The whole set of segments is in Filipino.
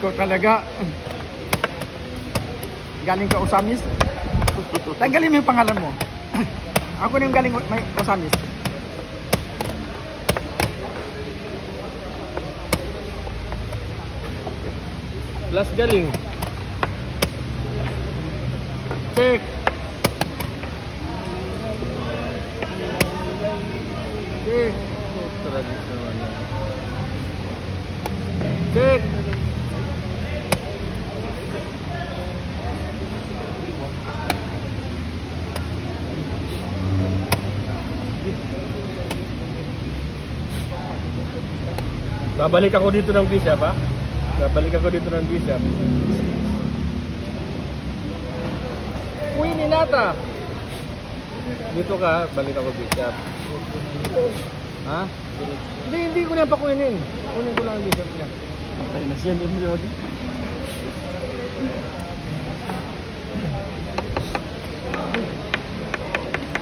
Ikaw talaga. Galing ka Osamis. Tanggalin mo yung pangalan mo. Ako na yung galing may Osamis. Plus galing. Check. Check. Tragis naman yan. Check. Babalik ako dito ng visa pa? Babalik ako dito ng visa. Uy, ninata! Dito ka, balik ako visa. Ha? Hindi ko na pakuinin. Kunin ko lang ang visa niya. Patay na siya din yun.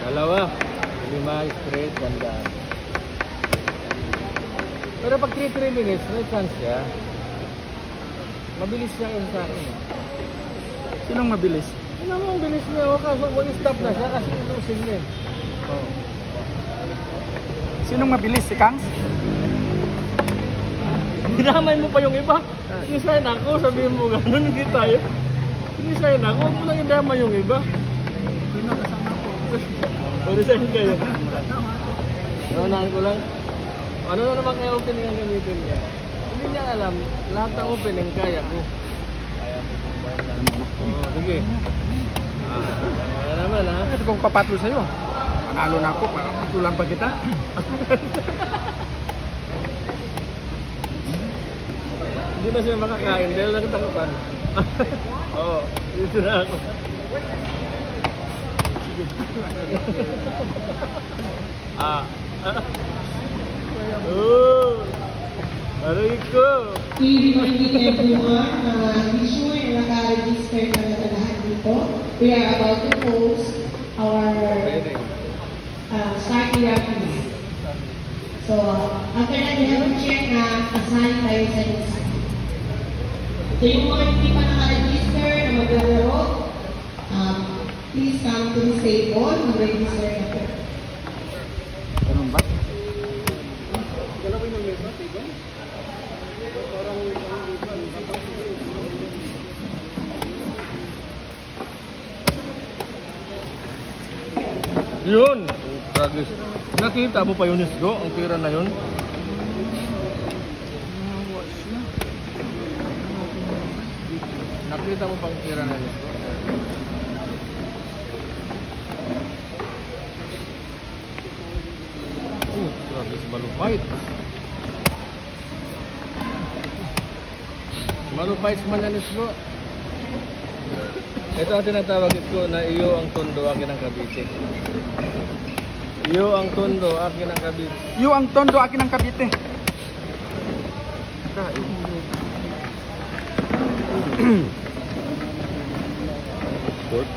Dalawa. 5 straight, ganda. Pero pag 3 minutes, may chance siya. Mabilis siya yun sa akin. Sinong mabilis? Ano mo ang bilis niya? O kaso, stop na siya kasi inusin niya. Oh. Sinong mabilis? Si Kangs? Dinamay mo pa yung iba. Sinisayin ako, sabihin mo gano'n, hindi tayo. Sinisayin ako, huwag mo lang idamay yung iba. Sino kasama ko? Pag-resign kayo. Naunahan ko lang. Ano na naman kaya opening ang gamitin niya? Hindi niya alam, lahat ng opening kaya ko. Kaya ko. Oh, sige. Kaya naman ha. Ito kong papatol sa'yo. Panalo na ako, patulang pa kita. Hindi na siya makakain dahil nagtangkapan. Oo, dito na ako. Aray ko! We everyone, be sure na naka-register na lahat dito. We are about to post our start hierarchies. So, after that, we have to check na kasali tayo sa design. So, yung mga hindi pa naka-register na maglalaro, please come to this table, mag-register na po. Ganun ba? Galawin yung mesa, tiga? Parang yun! Progress. Nakita mo pa yun, Isgo? Ang pira na yun? Nakita mo pa ang pira na yun? Progress malupait. Malupait man yan, Isgo. Ito ang tinatawag ko na iyo ang tondo, akin ang Cavite. Iyo ang tondo, akin ang Cavite. Iyo ang tondo, akin ang Cavite. Pork.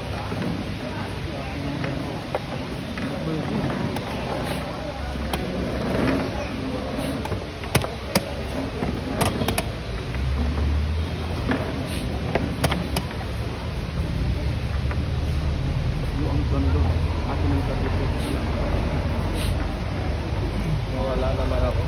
Iyo ang tondo, akin ang Cavite. Wala naman ako.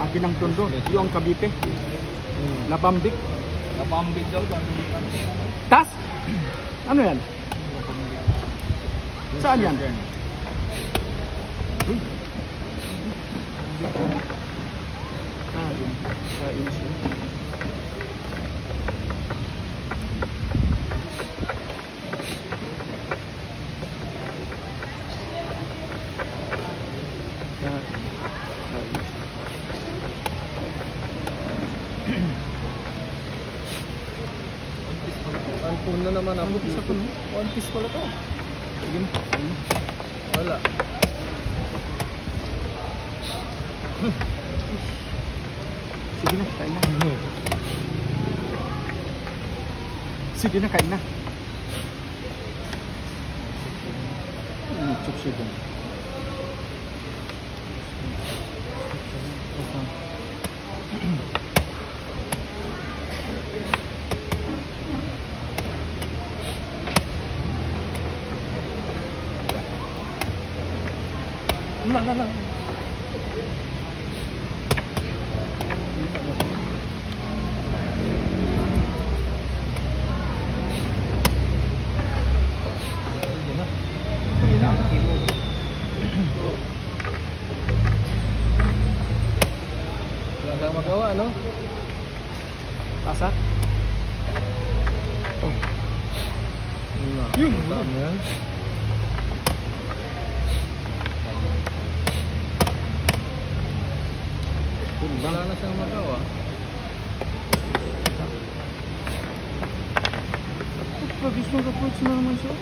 Akin ang tondo, iyo ang Cavite. Labambik. Napambig daw. Tas? Ano yan? Saan yan? Uy. Sa inyo. Ampun na naman ako. One piece pala to. Sige mo. Wala. Sige na, kain na. Sige na, kain na. Chok siya dyan. Wala. Wala kang magawa, no? Pasak. Yun! Saan mo yan? Wala na siyang magawa. Gusto na naman siya.